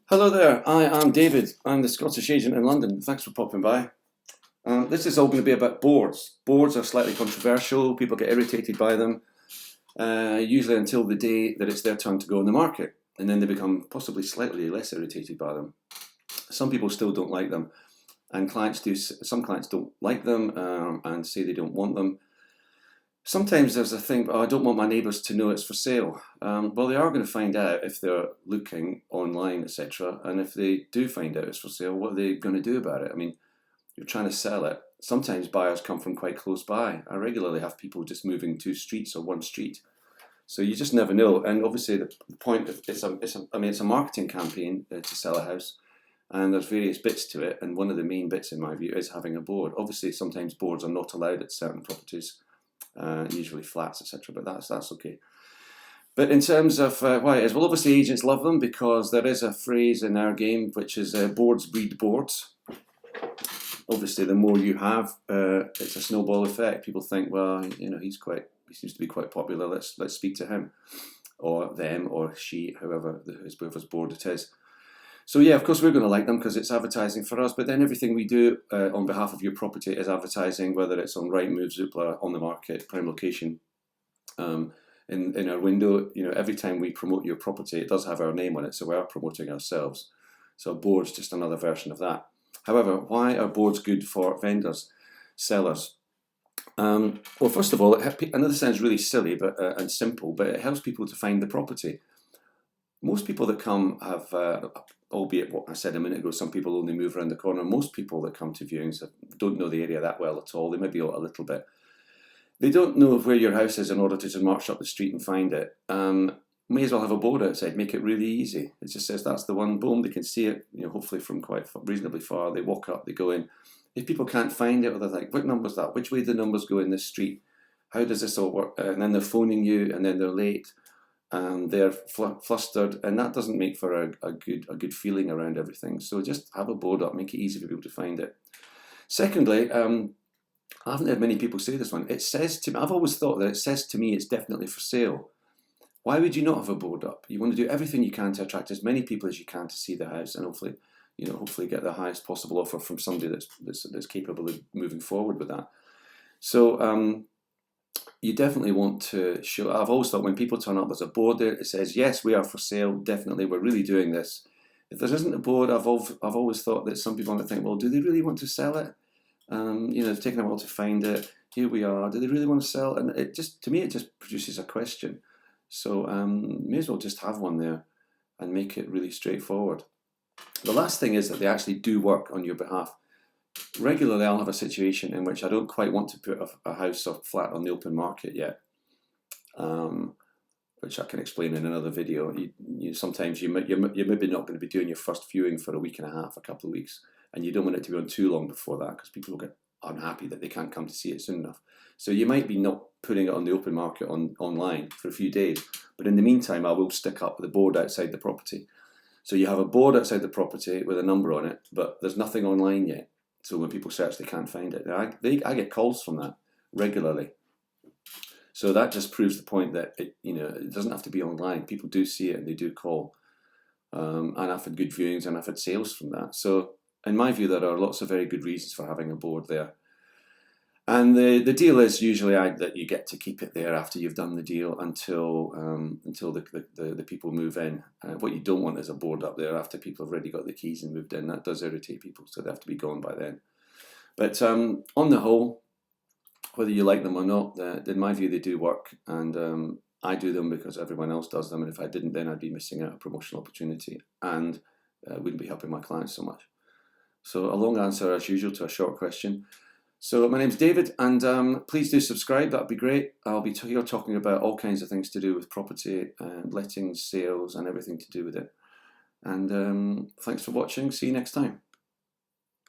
Hello there, I am David. I'm the Scottish agent in London. Thanks for popping by. This is all going to be about boards. Boards are slightly controversial, people get irritated by them, usually until the day that it's their turn to go on the market, and then they become possibly slightly less irritated by them. Some people still don't like them, and some clients don't like them and say they don't want them. Sometimes there's a thing, oh, I don't want my neighbours to know it's for sale. Well, they are going to find out if they're looking online, etc. And if they do find out it's for sale, what are they going to do about it? I mean, you're trying to sell it. Sometimes buyers come from quite close by. I regularly have people just moving 2 streets or 1 street. So you just never know. And obviously the point of it's a marketing campaign to sell a house, and there's various bits to it. And one of the main bits, in my view, is having a board. Obviously, sometimes boards are not allowed at certain properties. Usually flats, etc. But that's okay. But in terms of why it is, well, obviously agents love them because there is a phrase in our game which is boards breed boards. Obviously, the more you have, it's a snowball effect. People think, well, you know, he seems to be quite popular. Let's speak to him, or them, or she, whoever's board it is. So yeah, of course we're going to like them because it's advertising for us, but then everything we do on behalf of your property is advertising, whether it's on Rightmove, Zoopla, on the market, prime location, in our window. You know, every time we promote your property, it does have our name on it, so we are promoting ourselves. So a board's just another version of that. However, why are boards good for vendors, sellers? Well, first of all, I know this sounds really silly and simple, but it helps people to find the property. Most people that come have, albeit what I said a minute ago, some people only move around the corner. Most people that come to viewings don't know the area that well at all. They maybe know it a little bit. They don't know where your house is in order to just march up the street and find it. May as well have a board outside, make it really easy. It just says that's the one, boom, they can see it, you know, hopefully from quite reasonably far. They walk up, they go in. If people can't find it, or they're like, what number's that? Which way do the numbers go in this street? How does this all work? And then they're phoning you, and then they're late. And they're flustered, and that doesn't make for a good feeling around everything. So just have a board up, make it easy for people to find it. Secondly, I haven't heard many people say this one. It says to me, I've always thought that it says to me it's definitely for sale. Why would you not have a board up? You want to do everything you can to attract as many people as you can to see the house, and hopefully get the highest possible offer from somebody that's capable of moving forward with that. So you definitely want to show. I've always thought when people turn up, there's a board there. It says, yes, we are for sale. Definitely, we're really doing this. If there isn't a board, I've always thought that some people might think, well, do they really want to sell it? It's taken a while to find it. Here we are. Do they really want to sell? And to me, it just produces a question. So may as well just have one there and make it really straightforward. The last thing is that they actually do work on your behalf. Regularly, I'll have a situation in which I don't quite want to put a house or flat on the open market yet, which I can explain in another video. Sometimes you're maybe not going to be doing your first viewing for a week and a half, a couple of weeks, and you don't want it to be on too long before that because people will get unhappy that they can't come to see it soon enough. So you might be not putting it on the open market online for a few days, but in the meantime, I will stick up the board outside the property. So you have a board outside the property with a number on it, but there's nothing online yet. So when people search, they can't find it. I get calls from that regularly. So that just proves the point that it doesn't have to be online. People do see it and they do call. And I've had good viewings and I've had sales from that. So in my view, there are lots of very good reasons for having a board there. And the deal is usually that you get to keep it there after you've done the deal until the people move in. What you don't want is a board up there after people have already got the keys and moved in. That does irritate people, so they have to be gone by then. But on the whole, whether you like them or not, in my view, they do work. And I do them because everyone else does them. And if I didn't, then I'd be missing out a promotional opportunity and wouldn't be helping my clients so much. So a long answer, as usual, to a short question. So my name's David, and please do subscribe. That'd be great. I'll be here talking about all kinds of things to do with property and lettings, sales, and everything to do with it. And thanks for watching. See you next time.